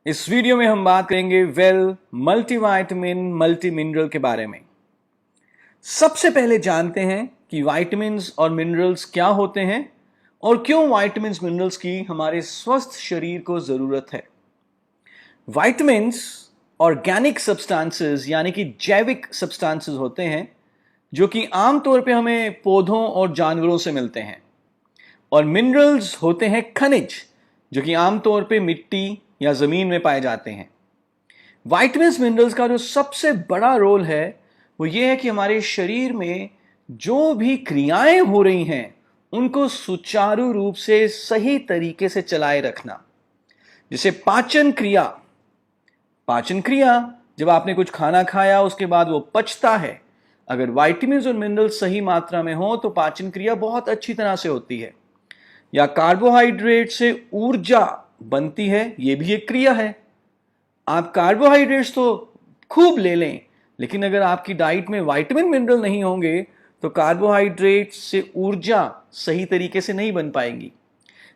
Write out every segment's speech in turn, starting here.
इस वीडियो में हम बात करेंगे मल्टीविटामिन मल्टी मिनरल के बारे में। सबसे पहले जानते हैं कि विटामिन्स और मिनरल्स क्या होते हैं और क्यों विटामिन्स मिनरल्स की हमारे स्वस्थ शरीर को जरूरत है। विटामिन्स ऑर्गेनिक सब्सटेंसेस यानी कि जैविक सब्सटेंसेस होते हैं जो कि आमतौर पे हमें पौधों और जानवरों से मिलते हैं, और मिनरल्स होते हैं खनिज जो कि आमतौर पे मिट्टी या जमीन में पाए जाते हैं। विटामिन्स मिनरल्स का जो सबसे बड़ा रोल है वो ये है कि हमारे शरीर में जो भी क्रियाएं हो रही हैं उनको सुचारू रूप से सही तरीके से चलाए रखना। जैसे पाचन क्रिया जब आपने कुछ खाना खाया उसके बाद वो पचता है, अगर विटामिन्स और मिनरल्स सही मात्रा में हो तो पाचन क्रिया बहुत अच्छी तरह से होती है। या कार्बोहाइड्रेट से ऊर्जा बनती है, ये भी एक क्रिया है। आप कार्बोहाइड्रेट्स तो खूब ले लें, लेकिन अगर आपकी डाइट में विटामिन मिनरल नहीं होंगे तो कार्बोहाइड्रेट से ऊर्जा सही तरीके से नहीं बन पाएगी।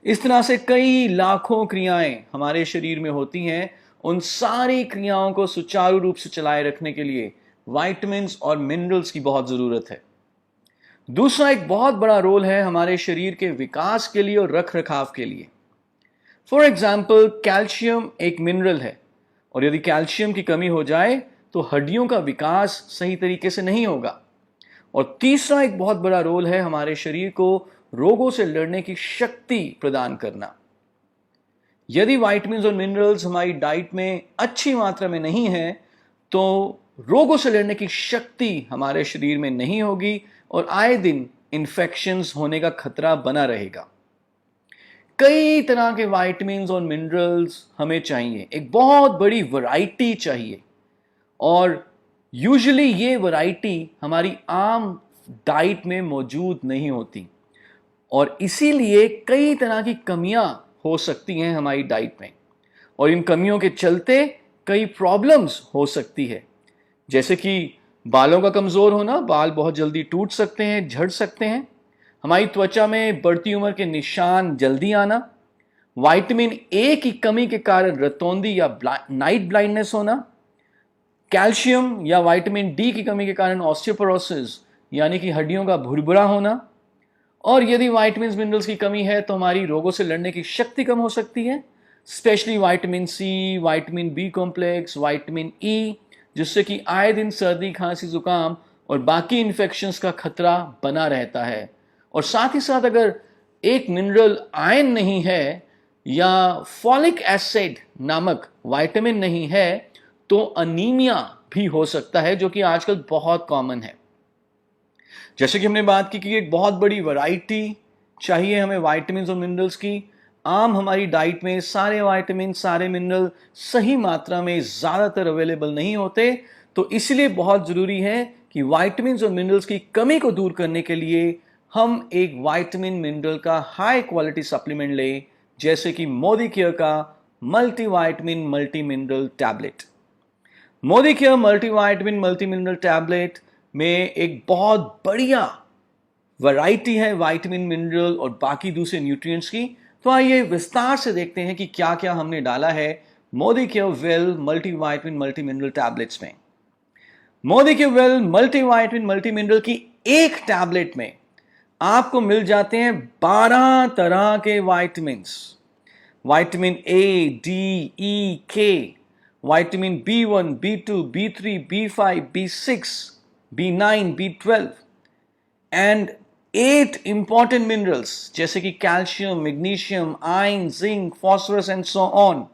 इस तरह से कई लाखों क्रियाएं हमारे शरीर में होती हैं। उन सारी क्रियाओं को सुचारू रूप से चलाए रखने के लिए विटामिन्स और मिनरल्स की बहुत जरूरत है। दूसरा एक बहुत बड़ा रोल है हमारे शरीर के विकास के लिए और रख रखाव के लिए। फॉर एग्जाम्पल, कैल्शियम एक मिनरल है, और यदि कैल्शियम की कमी हो जाए तो हड्डियों का विकास सही तरीके से नहीं होगा। और तीसरा एक बहुत बड़ा रोल है हमारे शरीर को रोगों से लड़ने की शक्ति प्रदान करना। यदि विटामिन्स और मिनरल्स हमारी डाइट में अच्छी मात्रा में नहीं है तो रोगों से लड़ने की शक्ति हमारे शरीर में नहीं होगी और आए दिन इन्फेक्शंस होने का खतरा बना रहेगा। कई तरह के विटामिन्स और मिनरल्स हमें चाहिए, एक बहुत बड़ी वैरायटी चाहिए, और यूजुअली ये वैरायटी हमारी आम डाइट में मौजूद नहीं होती, और इसीलिए कई तरह की कमियां हो सकती हैं हमारी डाइट में, और इन कमियों के चलते कई प्रॉब्लम्स हो सकती है। जैसे कि बालों का कमजोर होना, बाल बहुत जल्दी टूट सकते हैं, झड़ सकते हैं। हमारी त्वचा में बढ़ती उम्र के निशान जल्दी आना, विटामिन ए की कमी के कारण रतौंधी या नाइट ब्लाइंडनेस होना, कैल्शियम या विटामिन डी की कमी के कारण ऑस्टियोपोरोसिस यानी कि हड्डियों का भुरभुरा होना, और यदि विटामिन्स मिनरल्स की कमी है तो हमारी रोगों से लड़ने की शक्ति कम हो सकती है, specially vitamin C, vitamin B complex, vitamin E, जिससे कि आए दिन सर्दी, खांसी, जुकाम और बाकी इन्फेक्शंस का खतरा बना रहता है। और साथ ही साथ अगर एक मिनरल आयरन नहीं है या फॉलिक एसिड नामक विटामिन नहीं है तो अनीमिया भी हो सकता है, जो कि आजकल बहुत कॉमन है। जैसे कि हमने बात की कि एक बहुत बड़ी वैरायटी चाहिए हमें विटामिन्स और मिनरल्स की। आम हमारी डाइट में सारे विटामिन, सारे मिनरल सही मात्रा में ज्यादातर अवेलेबल नहीं होते, तो इसलिए बहुत जरूरी है कि विटामिन्स और मिनरल्स की कमी को दूर करने के लिए हम एक विटामिन मिनरल का हाई क्वालिटी सप्लीमेंट लें, जैसे कि मोदीकेयर का multivitamin multi mineral tablet. Modicare multivitamin multi mineral tablet में एक बहुत बढ़िया वैरायटी है विटामिन, मिनरल और बाकी दूसरे न्यूट्रिएंट्स की। तो आइए विस्तार से देखते हैं कि क्या क्या हमने डाला है Modicare well multivitamin multi mineral tablets में। Modicare well multivitamin multi mineral की एक टैबलेट में आपको मिल जाते हैं 12 तरह के विटामिन्स। विटामिन ए, डी, ई, के, vitamin B1, B2, B3, B5, B6, B9, B12 and 8 important minerals जैसे कि calcium, magnesium, iron, zinc, phosphorus and so on.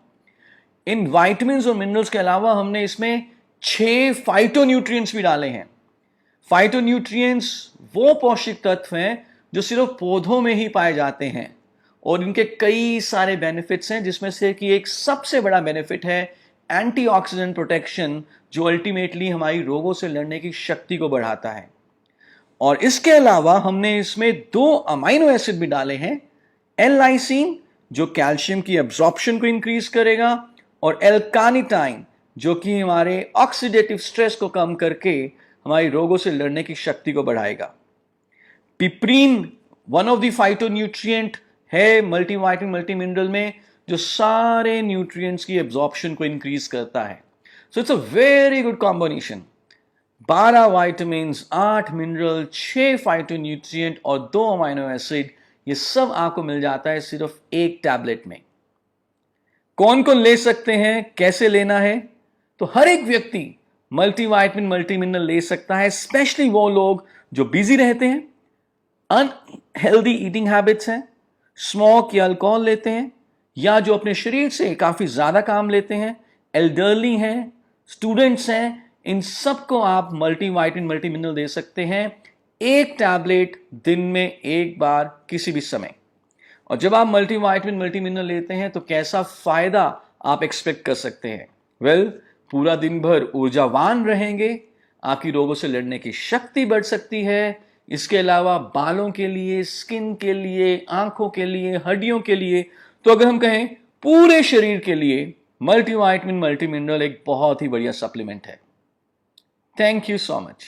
In vitamins और मिनरल्स के अलावा हमने इसमें 6 फाइटोन्यूट्रिएंट्स भी डाले हैं। फाइटोन्यूट्रिएंट्स वो पौष्टिक तत्व हैं जो सिर्फ पौधों में ही पाए जाते हैं, और इनके कई सारे बेनिफिट्स हैं, जिसमें से कि एक सबसे बड़ा बेनिफिट है एंटीऑक्सीडेंट प्रोटेक्शन, जो अल्टीमेटली हमारी रोगों से लड़ने की शक्ति को बढ़ाता है। और इसके अलावा हमने इसमें 2 अमाइनो एसिड भी डाले हैं, एल-लाइसिन जो कैल्शियम की एब्जॉर्प्शन को इंक्रीज करेगा, और एल-कार्निटाइन जो कि हमारे ऑक्सीडेटिव स्ट्रेस को कम करके हमारी रोगों से लड़ने की शक्ति को बढ़ाएगा। पिपरीन वन ऑफ द फाइटोन्यूट्रिएंट है मल्टीविटामिन मल्टी मिनरल में, जो सारे न्यूट्रिएंट्स की एब्जॉर्प्शन को इंक्रीज करता है। So it's a very good combination. 12 vitamins, 8 mineral, 6 phytonutrient और 2 अमाइनो एसिड, ये सब आपको मिल जाता है सिर्फ एक टैबलेट में। कौन कौन ले सकते हैं, कैसे लेना है? तो हर एक व्यक्ति मल्टीविटामिन मल्टी मिनरल ले सकता है, स्पेशली वो लोग जो बिजी रहते हैं, अनहेल्दी ईटिंग हैबिट्स हैं, स्मोक या अल्कोहल लेते हैं, या जो अपने शरीर से काफी ज्यादा काम लेते हैं, एल्डरली हैं, स्टूडेंट्स हैं, इन सबको आप मल्टीविटामिन मल्टी मिनरल दे सकते हैं, एक टैबलेट दिन में एक बार किसी भी समय। और जब आप मल्टीविटामिन मल्टी मिनरल लेते हैं तो कैसा फायदा आप एक्सपेक्ट कर सकते हैं? वेल, पूरा दिन भर ऊर्जावान रहेंगे, आपकी रोगों से लड़ने की शक्ति बढ़ सकती है। इसके अलावा बालों के लिए, स्किन के लिए, आंखों के लिए, हड्डियों के लिए, तो अगर हम कहें पूरे शरीर के लिए मल्टीविटामिन मल्टी मिनरल एक बहुत ही बढ़िया सप्लीमेंट है। Thank you so much.